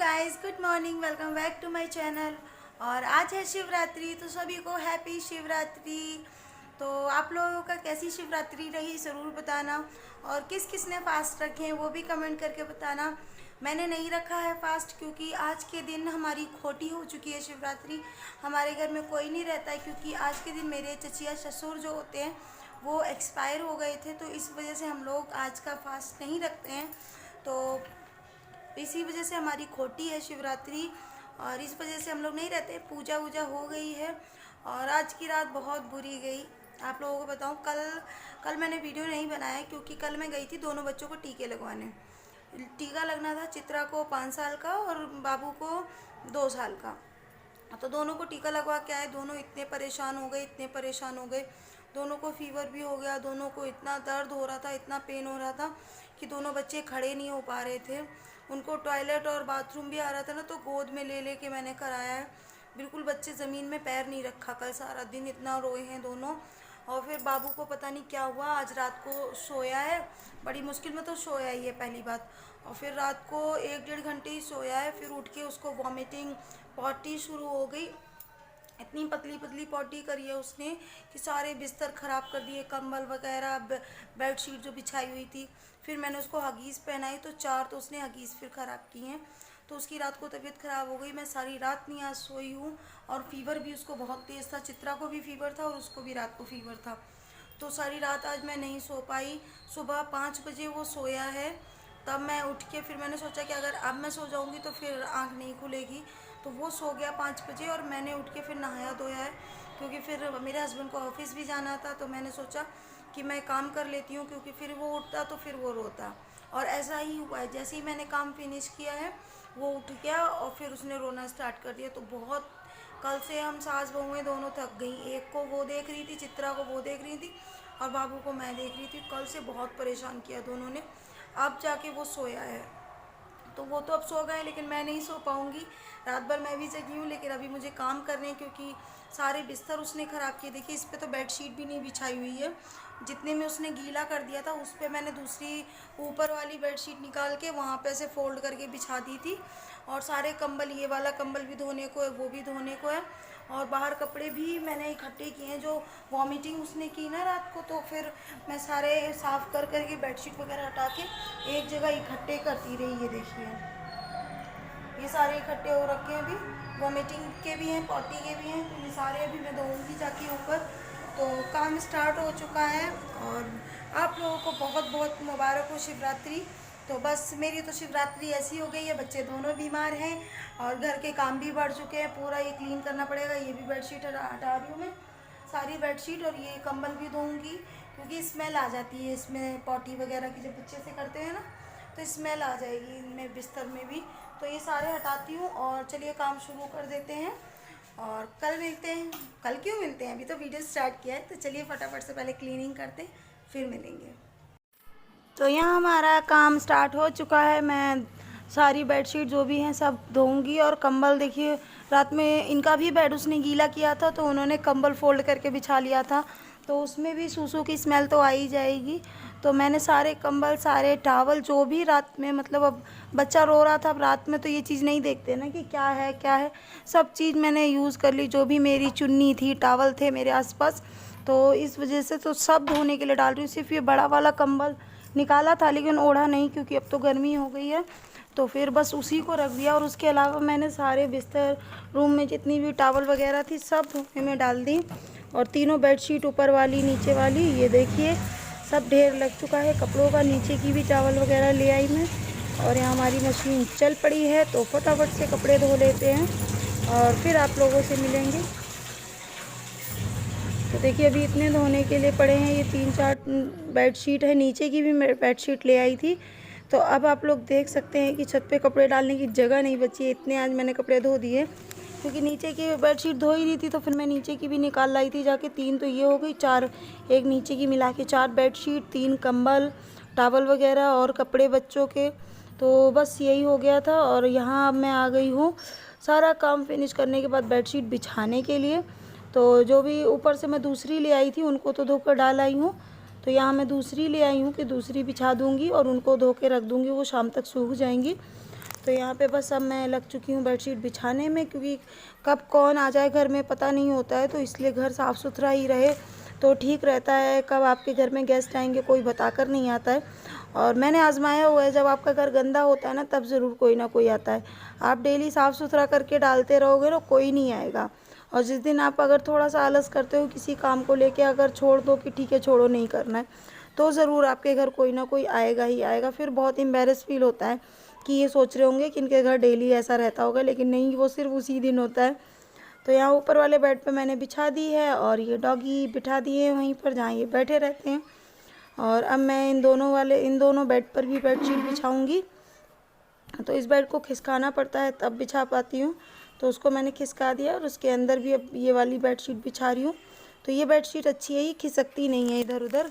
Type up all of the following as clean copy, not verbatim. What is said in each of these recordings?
Guys, good morning. Welcome back to my channel. और आज है शिवरात्रि, तो सभी को हैप्पी शिवरात्रि। तो आप लोगों का कैसी शिवरात्रि रही ज़रूर बताना, और किस किस ने फास्ट रखे हैं वो भी कमेंट करके बताना। मैंने नहीं रखा है फास्ट, क्योंकि आज के दिन हमारी खोटी हो चुकी है शिवरात्रि। हमारे घर में कोई नहीं रहता है, क्योंकि आज के दिन मेरे चचिया ससुर जो होते हैं वो एक्सपायर हो गए थे, तो इस वजह से हम लोग आज का फास्ट नहीं रखते हैं। तो इसी वजह से हमारी खोटी है शिवरात्रि, और इस वजह से हम लोग नहीं रहते। पूजा वूजा हो गई है, और आज की रात बहुत बुरी गई। आप लोगों को बताऊं, कल मैंने वीडियो नहीं बनाया, क्योंकि कल मैं गई थी दोनों बच्चों को टीके लगवाने। टीका लगना था, चित्रा को 5 साल का और बाबू को 2 साल का। तो दोनों को टीका लगवा के आए। दोनों इतने परेशान हो गए, इतने परेशान हो गए। दोनों को फीवर भी हो गया, दोनों को इतना दर्द हो रहा था, इतना पेन हो रहा था कि दोनों बच्चे खड़े नहीं हो पा रहे थे। उनको टॉयलेट और बाथरूम भी आ रहा था ना, तो गोद में ले ले के मैंने कराया है। बिल्कुल बच्चे ज़मीन में पैर नहीं रखा। कल सारा दिन इतना रोए हैं दोनों। और फिर बाबू को पता नहीं क्या हुआ, आज रात को सोया है, बड़ी मुश्किल में तो सोया ही है पहली बात। और फिर रात को 1 डेढ़ घंटे ही सोया है। फिर उठ के उसको वॉमिटिंग, पॉटी शुरू हो गई। इतनी पतली पतली पॉटी करी है उसने कि सारे बिस्तर ख़राब कर दिए, कंबल वगैरह, बेड शीट जो बिछाई हुई थी। फिर मैंने उसको हगीज़ पहनाई, तो 4 तो उसने हगीज़ फिर ख़राब की हैं। तो उसकी रात को तबीयत ख़राब हो गई। मैं सारी रात नहीं आज सोई हूँ। और फीवर भी उसको बहुत तेज़ था। चित्रा को भी फीवर था और उसको भी रात को फीवर था। तो सारी रात आज मैं नहीं सो पाई। सुबह 5 बजे वो सोया है, तब मैं उठ के फिर मैंने सोचा कि अगर अब मैं सो जाऊंगी तो फिर आंख नहीं खुलेगी। तो वो सो गया 5 बजे, और मैंने उठ के फिर नहाया धोया है, क्योंकि फिर मेरे हस्बैंड को ऑफिस भी जाना था। तो मैंने सोचा कि मैं काम कर लेती हूँ, क्योंकि फिर वो उठता तो फिर वो रोता। और ऐसा ही हुआ है, जैसे ही मैंने काम फिनिश किया है वो उठ गया, और फिर उसने रोना स्टार्ट कर दिया। तो बहुत, कल से हम सास बहुएं दोनों थक गई। एक को वो देख रही थी, चित्रा को वो देख रही थी, और बाबू को मैं देख रही थी। कल से बहुत परेशान किया दोनों ने। अब जाके वो सोया है। तो वो तो अब सो गए, लेकिन मैं नहीं सो पाऊँगी। रात भर मैं भी जगी हूँ, लेकिन अभी मुझे काम करने हैं, क्योंकि सारे बिस्तर उसने ख़राब किए। देखिए, इस पे तो बेडशीट भी नहीं बिछाई हुई है। जितने में उसने गीला कर दिया था, उस पर मैंने दूसरी ऊपर वाली बेडशीट निकाल के वहाँ पे ऐसे फोल्ड करके बिछा दी थी। और सारे कंबल, ये वाला कंबल भी धोने को है, वो भी धोने को है। और बाहर कपड़े भी मैंने इकट्ठे किए हैं, जो वॉमिटिंग उसने की ना रात को, तो फिर मैं सारे साफ़ कर करके बेडशीट वगैरह हटा के एक जगह इकट्ठे करती रही। ये देखिए, ये सारे इकट्ठे हो रखे हैं। अभी वॉमिटिंग के भी हैं, पॉटी के भी हैं, तो ये सारे अभी मैं धोऊंगी जाके ऊपर। तो काम स्टार्ट हो चुका है, और आप लोगों को बहुत बहुत मुबारक हो शिवरात्रि। तो बस मेरी तो शिवरात्रि ऐसी हो गई है। बच्चे दोनों बीमार हैं, और घर के काम भी बढ़ चुके हैं। पूरा ये क्लीन करना पड़ेगा। ये भी बेडशीट हटा रही हूँ मैं, सारी बेडशीट, और ये कंबल भी धोऊंगी, क्योंकि स्मेल आ जाती है इसमें, पॉटी वगैरह की जब बच्चे से करते हैं ना, तो स्मेल आ जाएगी इनमें, बिस्तर में भी। तो ये सारे हटाती हूँ, और चलिए काम शुरू कर देते हैं। और कल मिलते हैं। कल क्यों मिलते हैं, अभी तो वीडियो स्टार्ट किया है। तो चलिए फटाफट से पहले क्लीनिंग करते हैं, फिर मिलेंगे। तो यहाँ हमारा काम स्टार्ट हो चुका है। मैं सारी बेडशीट जो भी हैं सब धोऊंगी। और कंबल देखिए, रात में इनका भी बेड उसने गीला किया था, तो उन्होंने कंबल फोल्ड करके बिछा लिया था, तो उसमें भी सूसू की स्मेल तो आ ही जाएगी। तो मैंने सारे कंबल, सारे टावल, जो भी रात में, मतलब अब बच्चा रो रहा था, अब रात में तो ये चीज़ नहीं देखते ना कि क्या है क्या है। सब चीज़ मैंने यूज़ कर ली, जो भी मेरी चुन्नी थी, टावल थे मेरे आसपास, तो इस वजह से तो सब धोने के लिए डाल रही हूँ। सिर्फ ये बड़ा वाला कंबल निकाला था, लेकिन ओढ़ा नहीं, क्योंकि अब तो गर्मी हो गई है, तो फिर बस उसी को रख दिया। और उसके अलावा मैंने सारे बिस्तर, रूम में जितनी भी टावल वगैरह थी, सब धोने में डाल दी। और तीनों बेडशीट, ऊपर वाली, नीचे वाली, ये देखिए सब ढेर लग चुका है कपड़ों का। नीचे की भी टावल वगैरह ले आई मैं। और यहाँ हमारी मशीन चल पड़ी है, तो फटाफट से कपड़े धो लेते हैं, और फिर आप लोगों से मिलेंगे। तो देखिए, अभी इतने धोने के लिए पड़े हैं। ये 3-4 बेडशीट है, नीचे की भी मैं बेडशीट ले आई थी। तो अब आप लोग देख सकते हैं कि छत पे कपड़े डालने की जगह नहीं बची है। इतने आज मैंने कपड़े धो दिए, क्योंकि नीचे की बेडशीट धो ही रही थी, तो फिर मैं नीचे की भी निकाल लाई थी जाके। 3 तो ये हो गई, 4 एक नीचे की मिला के 4 बेडशीट, 3 कंबल, टावल वगैरह और कपड़े बच्चों के। तो बस यही हो गया था। और यहाँ अब मैं आ गई हूँ सारा काम फिनिश करने के बाद बेडशीट बिछाने के लिए। तो जो भी ऊपर से मैं दूसरी ले आई थी, उनको तो धोकर डाल आई हूँ। तो यहाँ मैं दूसरी ले आई हूँ कि दूसरी बिछा दूँगी और उनको धो के रख दूँगी, वो शाम तक सूख जाएंगी। तो यहाँ पे बस अब मैं लग चुकी हूँ बेडशीट बिछाने में, क्योंकि कब कौन आ जाए घर में पता नहीं होता है, तो इसलिए घर साफ़ सुथरा ही रहे तो ठीक रहता है। कब आपके घर में गेस्ट आएंगे कोई बता कर नहीं आता है। और मैंने आजमाया हुआ है, जब आपका घर गंदा होता है ना तब ज़रूर कोई ना कोई आता है। आप डेली साफ़ सुथरा करके डालते रहोगे ना, कोई नहीं आएगा। और जिस दिन आप अगर थोड़ा सा आलस करते हो किसी काम को लेके, अगर छोड़ दो कि ठीक है छोड़ो नहीं करना है, तो ज़रूर आपके घर कोई ना कोई आएगा ही आएगा। फिर बहुत एम्बैरेस फील होता है कि ये सोच रहे होंगे कि इनके घर डेली ऐसा रहता होगा, लेकिन नहीं, वो सिर्फ उसी दिन होता है। तो यहाँ ऊपर वाले बेड पे मैंने बिछा दी है और ये डॉगी बिठा दिए हैं वहीं पर जहाँ ये बैठे रहते हैं। और अब मैं इन दोनों बेड पर भी बेडशीट बिछाऊंगी। तो इस बेड को खिसकाना पड़ता है तब बिछा पाती हूँ, तो उसको मैंने खिसका दिया और उसके अंदर भी अब ये वाली बेडशीट बिछा रही हूँ। तो ये बेडशीट अच्छी है, ये खिसकती नहीं है इधर उधर।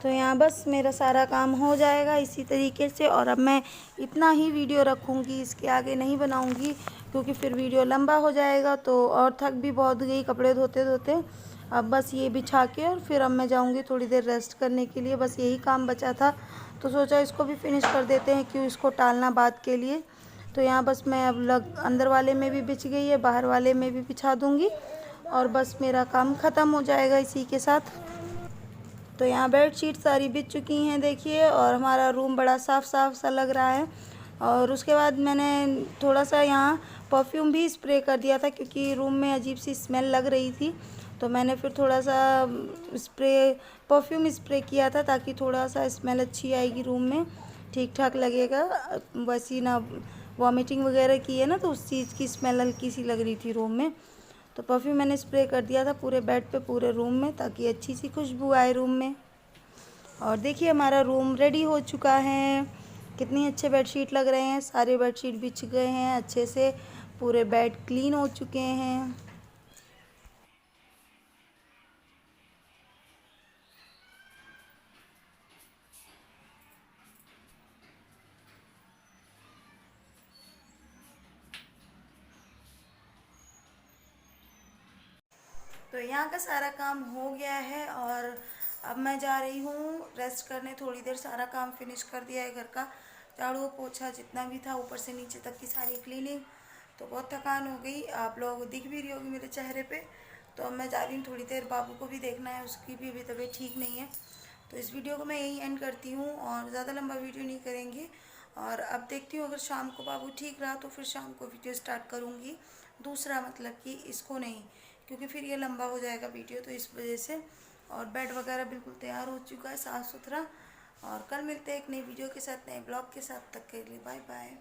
तो यहाँ बस मेरा सारा काम हो जाएगा इसी तरीके से। और अब मैं इतना ही वीडियो रखूँगी, इसके आगे नहीं बनाऊँगी, क्योंकि फिर वीडियो लंबा हो जाएगा। तो और थक भी बहुत गई कपड़े धोते धोते। अब बस ये बिछा के और फिर अब मैं जाऊँगी थोड़ी देर रेस्ट करने के लिए। बस यही काम बचा था, तो सोचा इसको भी फिनिश कर देते हैं, क्यों इसको टालना बाद के लिए। तो यहाँ बस मैं अब अंदर वाले में भी बिछ गई है, बाहर वाले में भी बिछा दूँगी और बस मेरा काम ख़त्म हो जाएगा इसी के साथ। तो यहाँ बेडशीट सारी बिछ चुकी हैं देखिए, और हमारा रूम बड़ा साफ़ साफ़ सा लग रहा है। और उसके बाद मैंने थोड़ा सा यहाँ परफ्यूम भी स्प्रे कर दिया था, क्योंकि रूम में अजीब सी स्मेल लग रही थी। तो मैंने फिर थोड़ा सा परफ्यूम स्प्रे किया था, ताकि थोड़ा सा स्मेल अच्छी आएगी रूम में, ठीक ठाक लगेगा। वैसी ना वॉमिटिंग वगैरह की है ना, तो उस चीज़ की स्मेल हल्की सी लग रही थी रूम में। तो परफ्यूम मैंने स्प्रे कर दिया था पूरे बेड पे, पूरे रूम में, ताकि अच्छी सी खुशबू आए रूम में। और देखिए हमारा रूम रेडी हो चुका है। कितनी अच्छे बेडशीट लग रहे हैं, सारे बेडशीट बिछ गए हैं अच्छे से, पूरे बेड क्लीन हो चुके हैं। तो यहाँ का सारा काम हो गया है और अब मैं जा रही हूँ रेस्ट करने थोड़ी देर। सारा काम फिनिश कर दिया है घर का, झाड़ू पोछा जितना भी था ऊपर से नीचे तक की सारी क्लीनिंग। तो बहुत थकान हो गई, आप लोगों को दिख भी रही होगी मेरे चेहरे पे। तो अब मैं जा रही हूँ थोड़ी देर, बाबू को भी देखना है, उसकी भी अभी तबीयत ठीक नहीं है। तो इस वीडियो को मैं यही एंड करती हूँ और ज़्यादा लंबा वीडियो नहीं करेंगे। और अब देखती हूँ अगर शाम को बाबू ठीक रहा तो फिर शाम को वीडियो स्टार्ट करूँगी दूसरा, मतलब कि इसको नहीं, क्योंकि फिर ये लंबा हो जाएगा वीडियो, तो इस वजह से। और बेड वगैरह बिल्कुल तैयार हो चुका है साफ़ सुथरा। और कल मिलते हैं एक नई वीडियो के साथ, नए ब्लॉग के साथ। तक के लिए बाय बाय।